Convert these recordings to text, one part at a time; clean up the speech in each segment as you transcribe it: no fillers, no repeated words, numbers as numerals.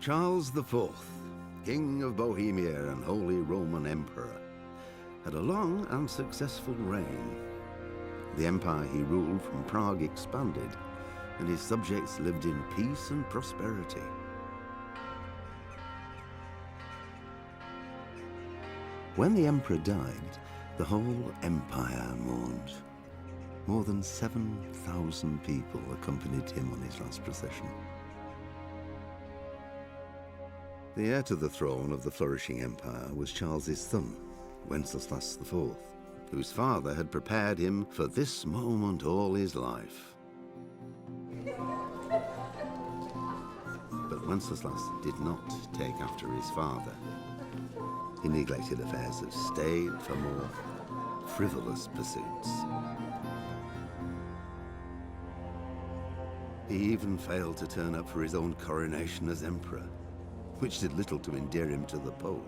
Charles IV, King of Bohemia and Holy Roman Emperor, had a long and successful reign. The empire he ruled from Prague expanded, and his subjects lived in peace and prosperity. When the emperor died, the whole empire mourned. More than 7,000 people accompanied him on his last procession. The heir to the throne of the flourishing empire was Charles's son, Wenceslas IV, whose father had prepared him for this moment all his life. But Wenceslas did not take after his father. He neglected affairs of state for more frivolous pursuits. He even failed to turn up for his own coronation as emperor, which did little to endear him to the Pope.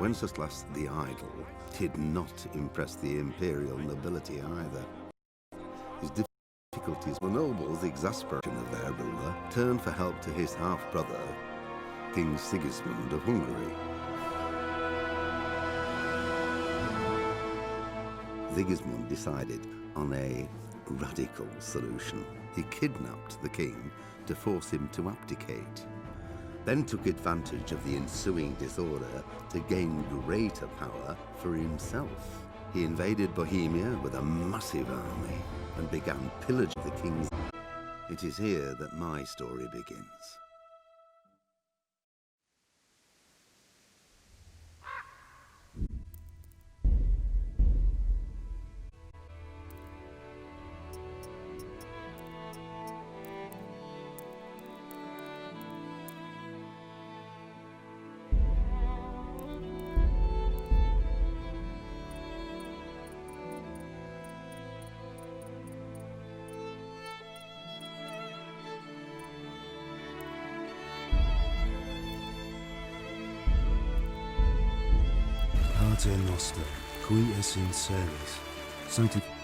Wenceslas the Idle did not impress the imperial nobility either. His difficulties, the nobles' exasperation of their ruler, turned for help to his half-brother, King Sigismund of Hungary. Sigismund decided on a radical solution. He kidnapped the king to force him to abdicate, then took advantage of the ensuing disorder to gain greater power for himself. He invaded Bohemia with a massive army and began pillaging the king's. It is here that my story begins. Pater Noster, qui es in celis, sanctificatus.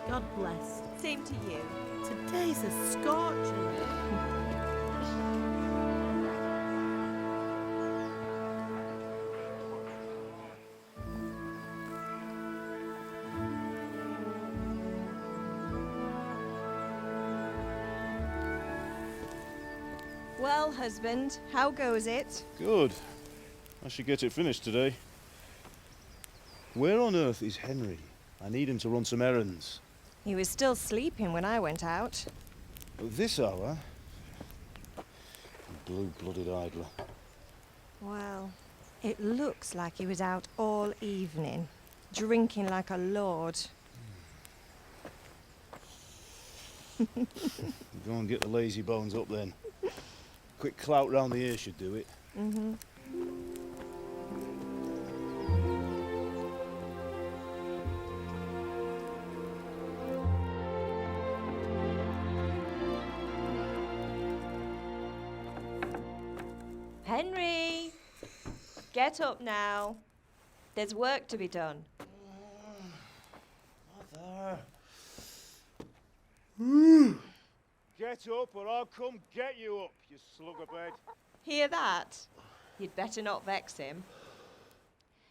God bless. Same to you. Today's a scorcher. Well, husband, how goes it? Good. I should get it finished today. Where on earth is Henry? I need him to run some errands. He was still sleeping when I went out. At this hour? Blue-blooded idler. Well, it looks like he was out all evening, drinking like a lord. Go and get the lazy bones up then. Quick clout round the ear should do it. Mm-hmm. Henry! Get up now. There's work to be done. Mother. Get up or I'll come get you up, you slugabed. Hear that? You'd better not vex him.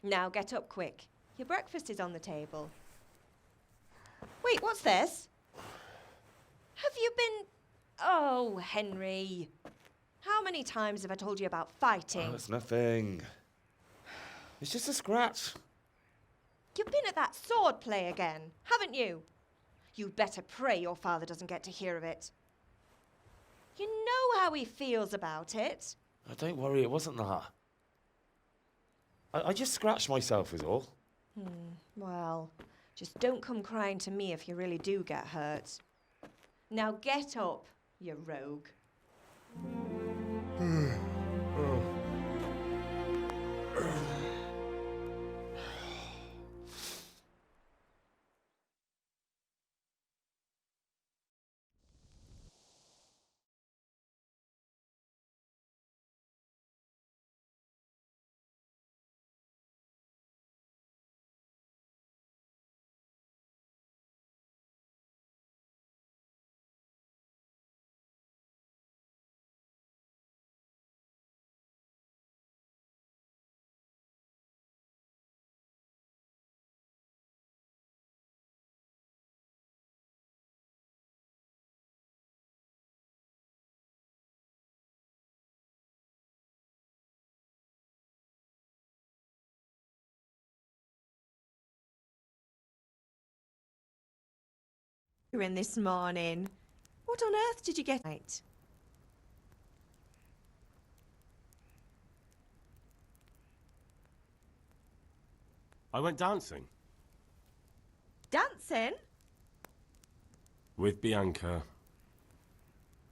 Now get up quick. Your breakfast is on the table. Wait, what's this? Have you been... Oh, Henry. How many times have I told you about fighting? Oh, it's nothing. It's just a scratch. You've been at that sword play again, haven't you? You'd better pray your father doesn't get to hear of it. You know how he feels about it. Oh, don't worry, it wasn't that. I just scratched myself is all. Well, just don't come crying to me if you really do get hurt. Now get up, you rogue. You're in this morning. What on earth did you get right? I went dancing. Dancing? With Bianca.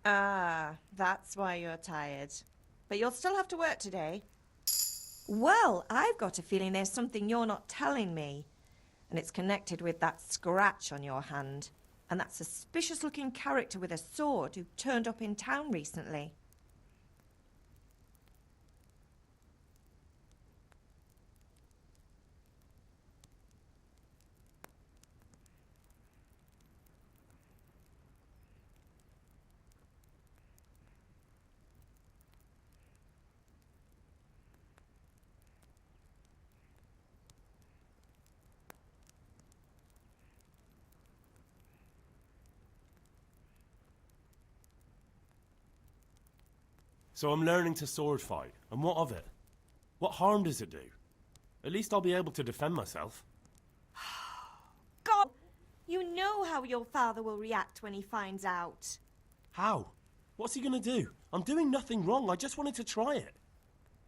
Ah, that's why you're tired. But you'll still have to work today. Well, I've got a feeling there's something you're not telling me. And it's connected with that scratch on your hand. And that suspicious-looking character with a sword who turned up in town recently. So I'm learning to sword fight. And what of it? What harm does it do? At least I'll be able to defend myself. God! You know how your father will react when he finds out. How? What's he gonna do? I'm doing nothing wrong. I just wanted to try it.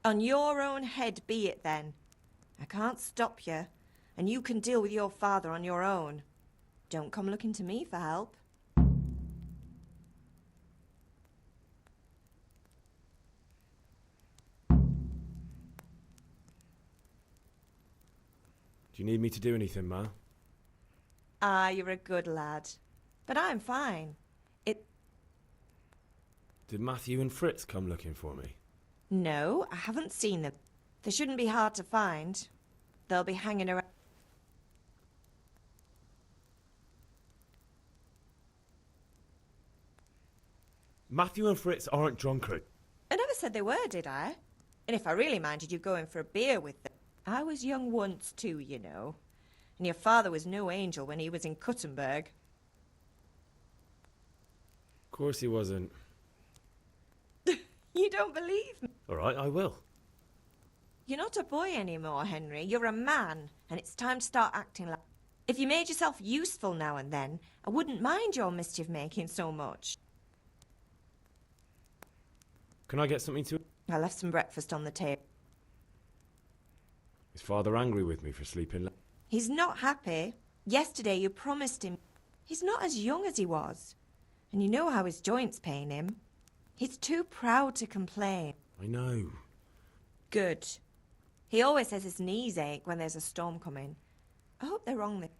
On your own head be it then. I can't stop you, and you can deal with your father on your own. Don't come looking to me for help. Do you need me to do anything, Ma? Ah, you're a good lad. But I'm fine. Did Matthew and Fritz come looking for me? No, I haven't seen them. They shouldn't be hard to find. They'll be hanging around. Matthew and Fritz aren't drunkard. I never said they were, did I? And if I really minded you going for a beer with them. I was young once too, you know. And your father was no angel when he was in Kuttenberg. Of course he wasn't. You don't believe me? All right, I will. You're not a boy anymore, Henry. You're a man, and it's time to start acting like... If you made yourself useful now and then, I wouldn't mind your mischief making so much. Can I get something to... I left some breakfast on the table. Is Father angry with me for sleeping late? He's not happy. Yesterday you promised him. He's not as young as he was. And you know how his joints pain him. He's too proud to complain. I know. Good. He always says his knees ache when there's a storm coming. I hope they're wrong this.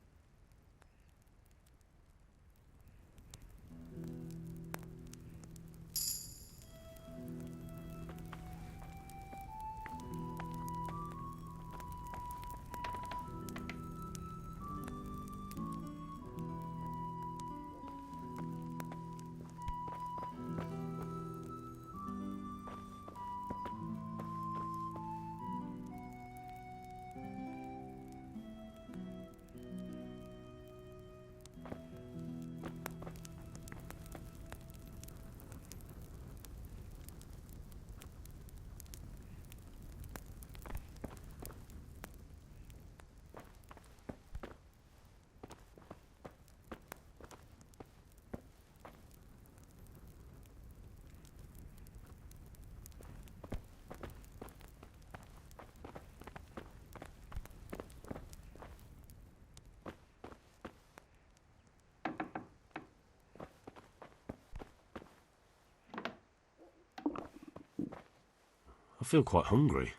I feel quite hungry.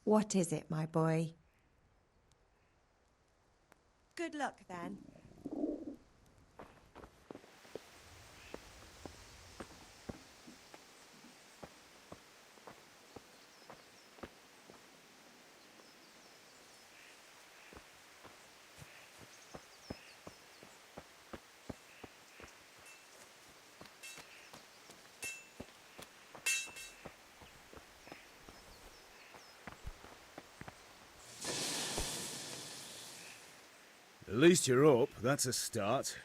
What is it, my boy? Good luck, then. At least you're up, that's a start.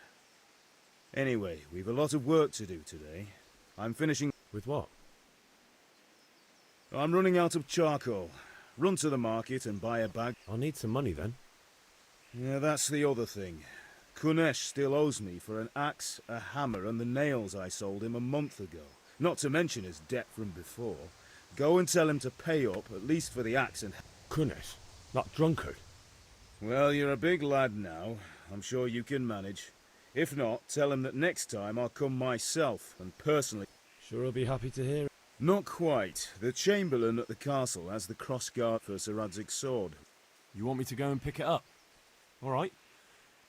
Anyway, we've a lot of work to do today. I'm finishing... With what? I'm running out of charcoal. Run to the market and buy a bag. I'll need some money then. Yeah, that's the other thing. Kunesh still owes me for an axe, a hammer, and the nails I sold him a month ago. Not to mention his debt from before. Go and tell him to pay up, at least for the axe and... Kunesh, that drunkard. Well, you're a big lad now. I'm sure you can manage. If not, tell him that next time I'll come myself and personally... Sure I'll be happy to hear it. Not quite. The Chamberlain at the castle has the crossguard for Sir Radzig's sword. You want me to go and pick it up? All right.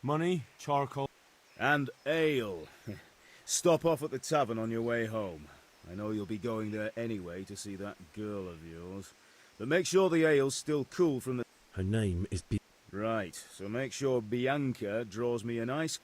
Money, charcoal... And ale. Stop off at the tavern on your way home. I know you'll be going there anyway to see that girl of yours. But make sure the ale's still cool from the... Her name is Right, so make sure Bianca draws me a nice...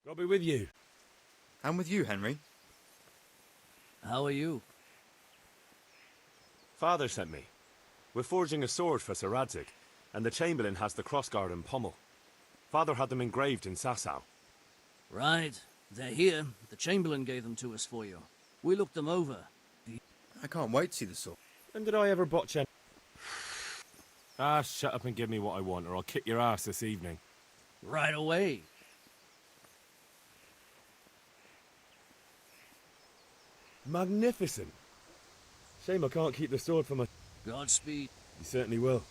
I'll be with you. And with you, Henry. How are you? Father sent me. We're forging a sword for Sir Radzig, and the Chamberlain has the crossguard and pommel. Father had them engraved in Sasau. Right. They're here. The Chamberlain gave them to us for you. We looked them over. I can't wait to see the sword. When did I ever botch any... Ah, shut up and give me what I want, or I'll kick your ass this evening. Right away. Magnificent. Shame I can't keep the sword for my... Godspeed. You certainly will.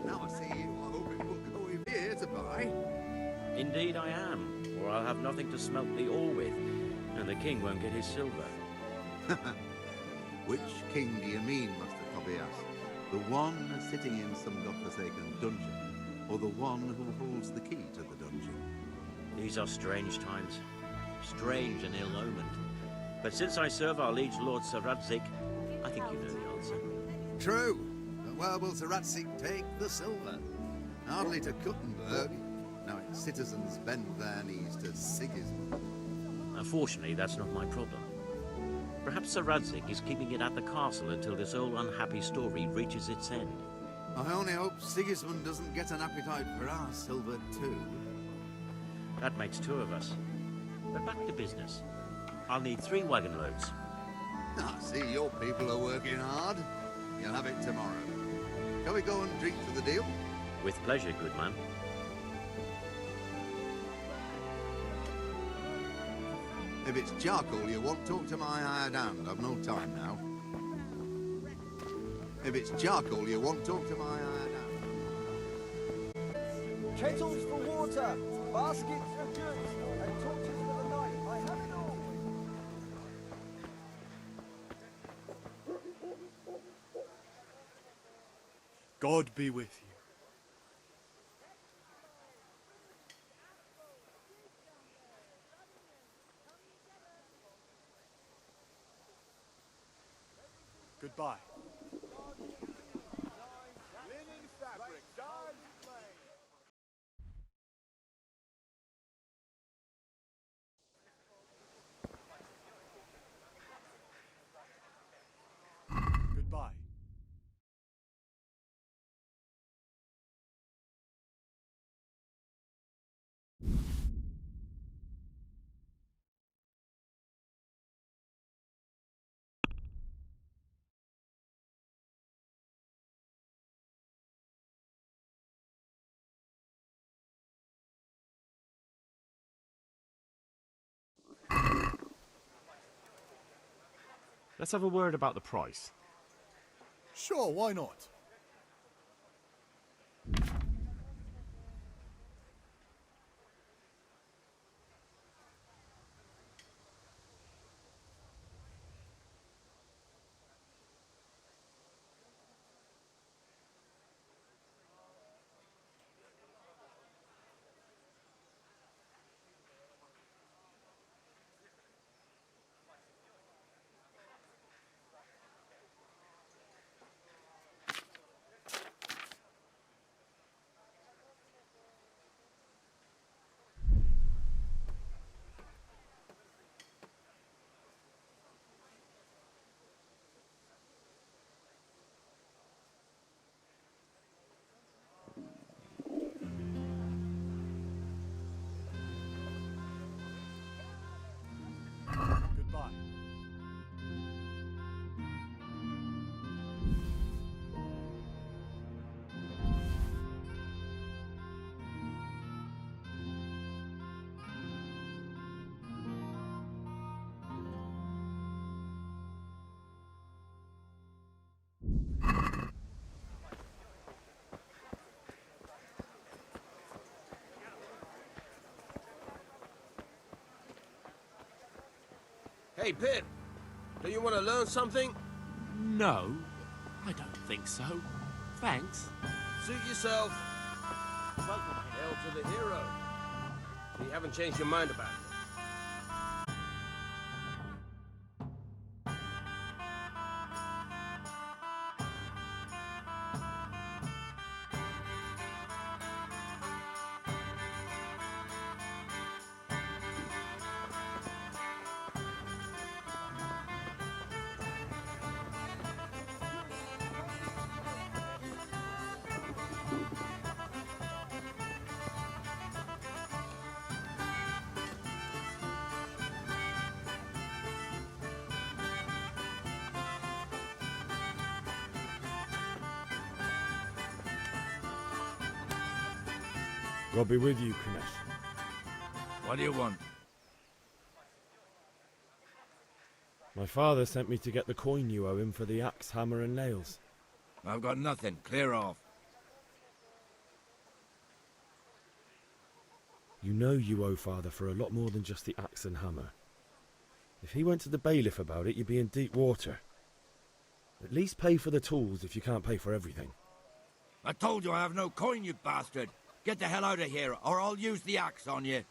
Now I see you are hoping we'll go in here to buy. Indeed I am, or I'll have nothing to smelt the ore with, and the king won't get his silver. Which king do you mean, Master Tobias? The one sitting in some godforsaken dungeon, or the one who holds the key to the dungeon? These are strange times, strange and ill-omened. But since I serve our liege lord Sir Radzig, I think you know the answer. True, but where will Sir Radzig take the silver? Hardly to Kuttenberg. Now its citizens bend their knees to Sigismund. Unfortunately, that's not my problem. Perhaps Sir Radzig is keeping it at the castle until this old unhappy story reaches its end. I only hope Sigismund doesn't get an appetite for our silver too. That makes two of us. But back to business. I'll need 3 wagon loads. I see your people are working hard. You'll have it tomorrow. Shall we go and drink to the deal? With pleasure, good man. If it's charcoal you want, talk to my hired hand. I've no time now. If it's charcoal you want, talk to my hired hand. Kettles for water, baskets for goods, and torches for the night. I have it all. God be with you. Goodbye. Linen fabric, dyed plain. Goodbye. Let's have a word about the price. Sure, why not? Hey, Pip, do you want to learn something? No, I don't think so. Thanks. Suit yourself. Hail to the hero. So you haven't changed your mind about it. God be with you, Kunesh. What do you want? My father sent me to get the coin you owe him for the axe, hammer, and nails. I've got nothing. Clear off. You know you owe father for a lot more than just the axe and hammer. If he went to the bailiff about it, you'd be in deep water. At least pay for the tools if you can't pay for everything. I told you I have no coin, you bastard. Get the hell out of here, or I'll use the axe on you.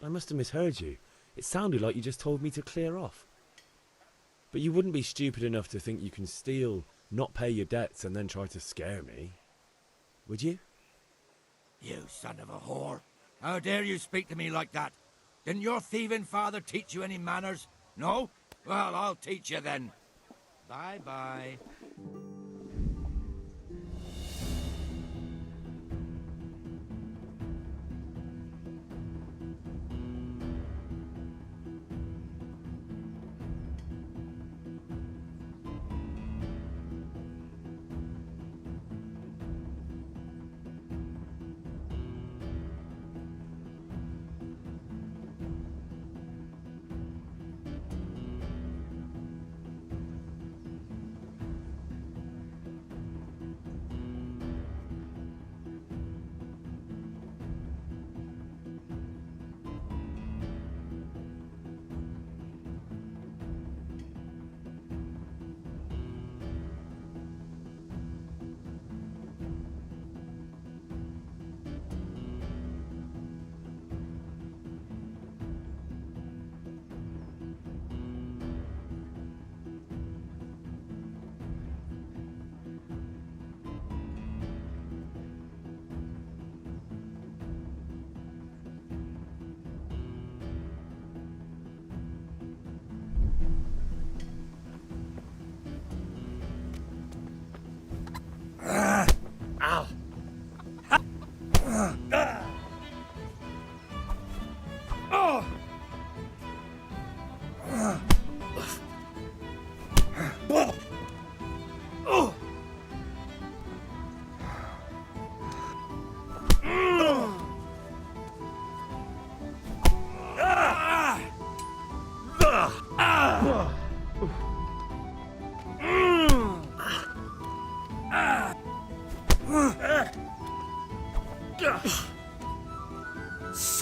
I must have misheard you. It sounded like you just told me to clear off. But you wouldn't be stupid enough to think you can steal, not pay your debts, and then try to scare me, would you? You son of a whore. How dare you speak to me like that? Didn't your thieving father teach you any manners? No? Well, I'll teach you then. Bye-bye.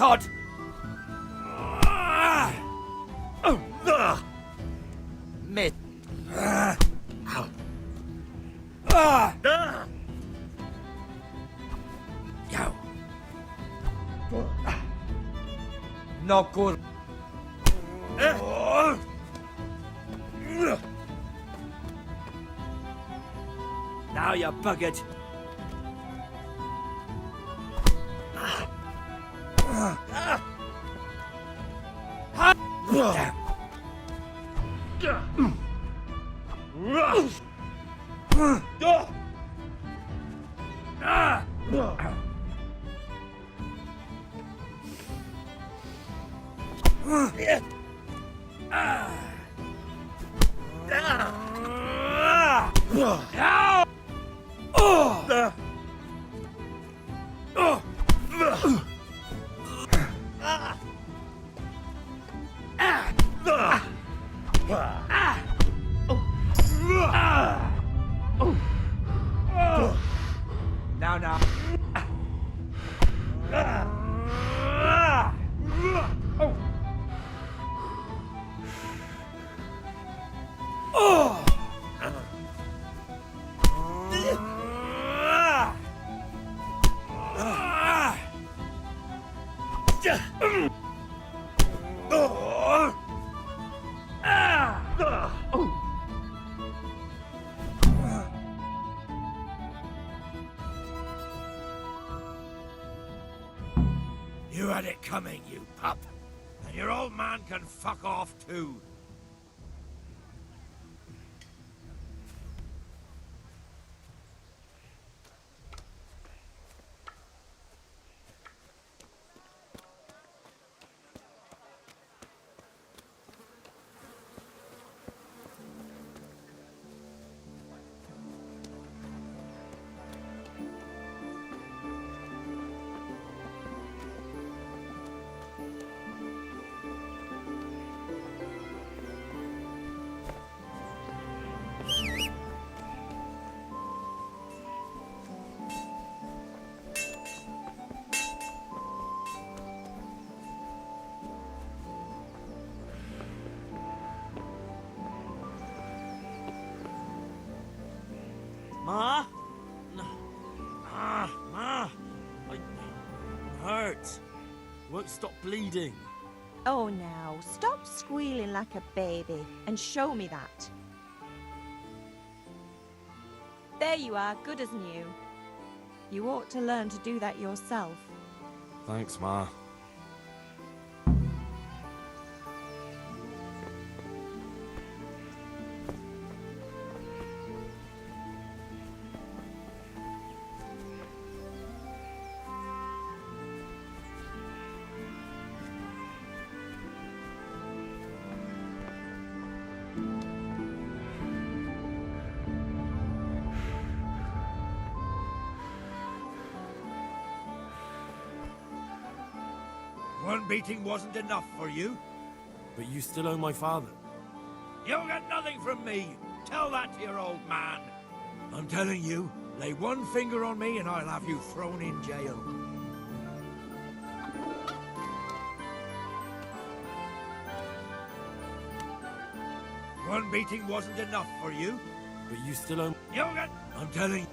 sod! Mid. Yow. Not good. Now you buggered. Now. You had it coming, you pup. And your old man can fuck off too. Ma? No. Ma! I hurt. Won't stop bleeding. Oh, now, stop squealing like a baby and show me that. There you are, good as new. You ought to learn to do that yourself. Thanks, Ma. One beating wasn't enough for you? But you still owe my father. You'll get nothing from me. Tell that to your old man. I'm telling you, lay one finger on me and I'll have you thrown in jail. One beating wasn't enough for you? But you still owe... You'll get... I'm telling you.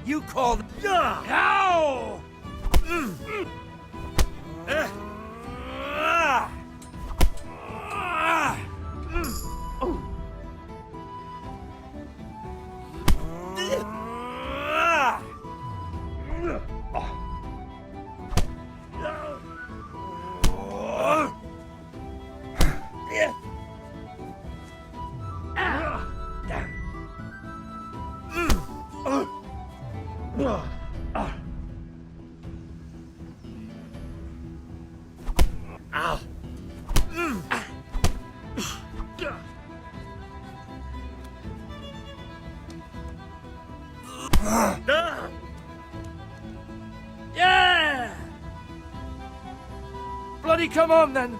You call them... Ow! Ow! Bloody come on then!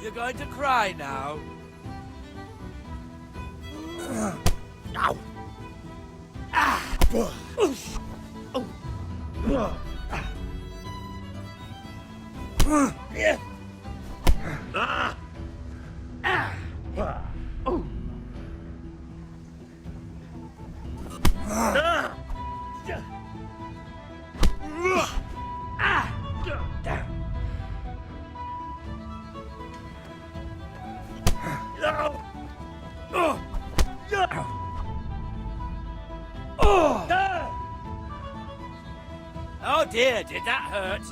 You're going to cry now? Ow! Oh dear, did that hurt?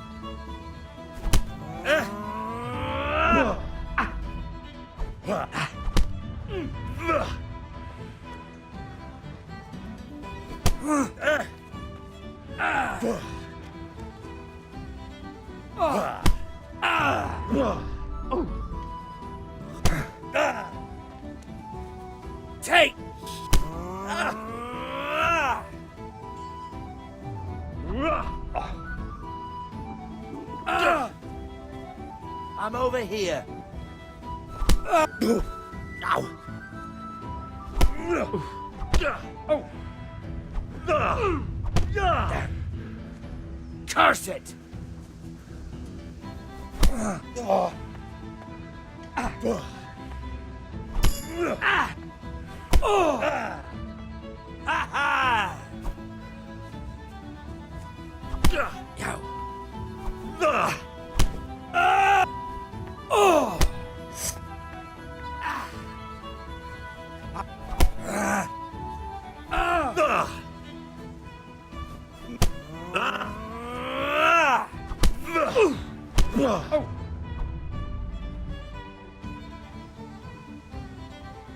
Take! I'm over here. Curse it!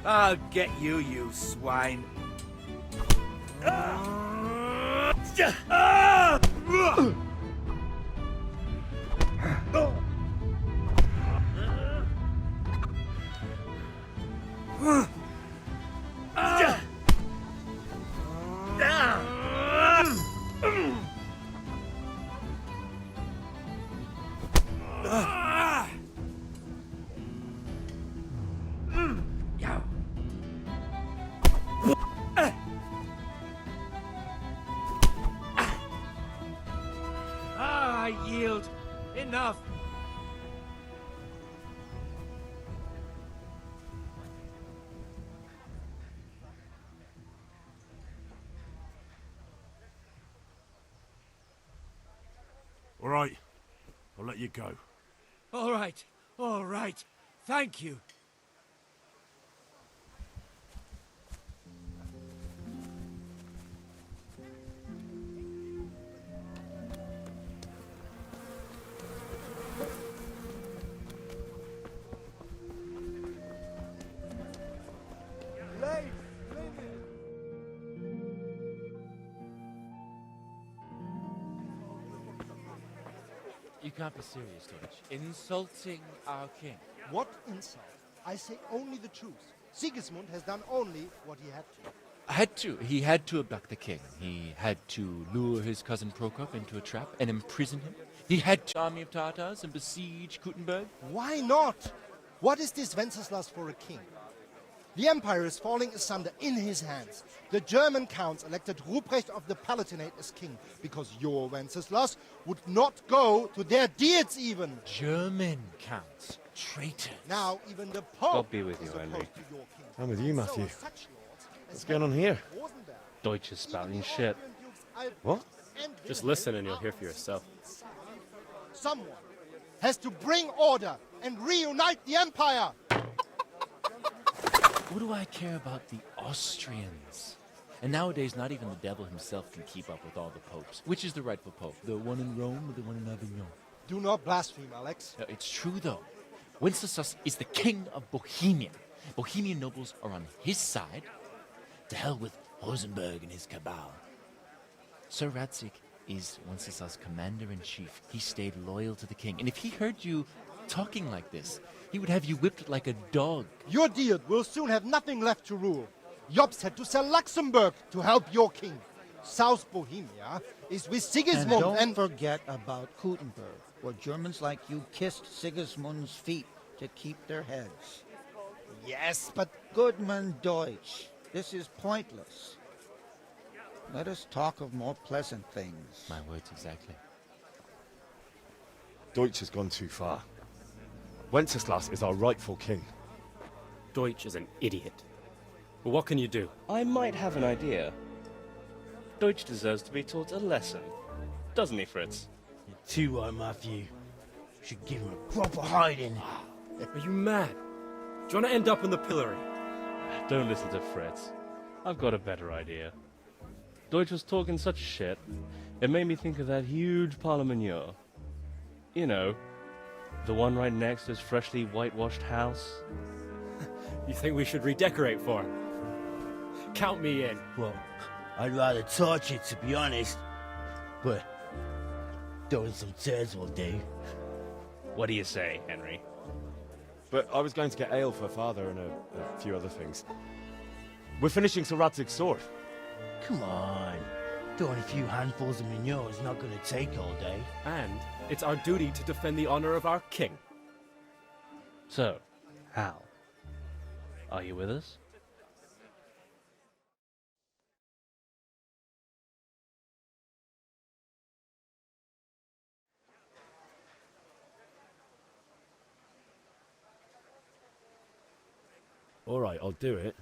I'll get you, you swine. I yield. Enough. All right. I'll let you go. All right. All right. Thank you. You can't be serious, Deutsch. Insulting our king. What insult? I say only the truth. Sigismund has done only what he had to. Had to. He had to abduct the king. He had to lure his cousin Prokop into a trap and imprison him. He had to army of Tatars and besiege Kuttenberg. Why not? What is this Wenceslas for a king? The empire is falling asunder in his hands. The German counts elected Ruprecht of the Palatinate as king because your Wenceslas would not go to their deeds even. German counts. Traitors. Now even the Pope God be with you, is Henry. opposed to your king. I'm with you, Matthew. So such lords as What's going on here? Rosenberg, Deutsch is spouting shit. What? Just listen and you'll hear for yourself. Someone has to bring order and reunite the empire. What do I care about the Austrians? And nowadays, not even the devil himself can keep up with all the popes. Which is the rightful pope? The one in Rome or the one in Avignon? Do not blaspheme, Alex. It's true, though. Wenceslas is the king of Bohemia. Bohemian nobles are on his side. To hell with Rosenberg and his cabal. Sir Radzig is Wenceslas' commander-in-chief. He stayed loyal to the king. And if he heard you talking like this, he would have you whipped like a dog. Your Diet will soon have nothing left to rule. Jobst had to sell Luxembourg to help your king. South Bohemia is with Sigismund and don't forget about Kuttenberg, where Germans like you kissed Sigismund's feet to keep their heads. Yes, but... Goodman Deutsch, this is pointless. Let us talk of more pleasant things. My words exactly. Deutsch has gone too far. Wenceslas is our rightful king. Deutsch is an idiot. Well, what can you do? I might have an idea. Deutsch deserves to be taught a lesson. Doesn't he, Fritz? You're too right, Matthew. Should give him a proper hiding. Are you mad? Do you want to end up in the pillory? Don't listen to Fritz. I've got a better idea. Deutsch was talking such shit, it made me think of that huge Parlement. You know, the one right next to his freshly whitewashed house. You think we should redecorate for him? Count me in. Well, I'd rather torch it, to be honest. But throwing some tears will do. What do you say, Henry? But I was going to get ale for father and a few other things. We're finishing Sir Radzig's sword. Come on. Throwing a few handfuls of manure is not going to take all day. And it's our duty to defend the honor of our king. So, Hal, are you with us? All right, I'll do it.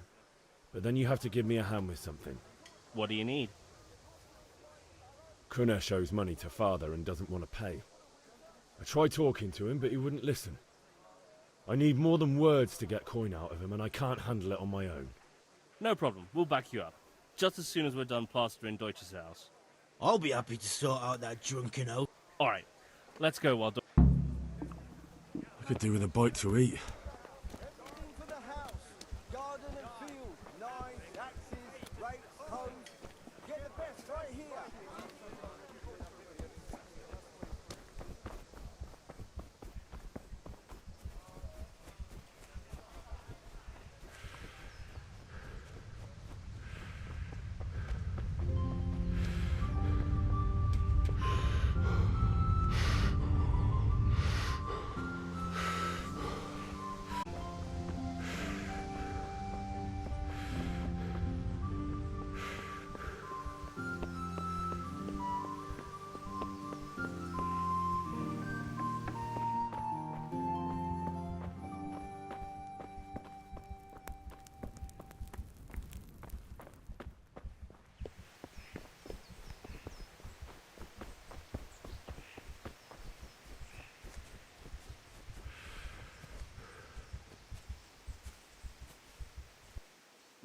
But then you have to give me a hand with something. What do you need? Kunesh owes money to father and doesn't want to pay. I tried talking to him, but he wouldn't listen. I need more than words to get coin out of him, and I can't handle it on my own. No problem. We'll back you up. Just as soon as we're done plastering Deutsch's house. I'll be happy to sort out that drunken oaf. All right. Let's go while I could do with a bite to eat.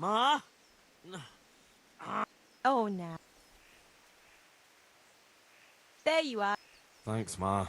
Ma? Oh, now. There you are. Thanks, Ma.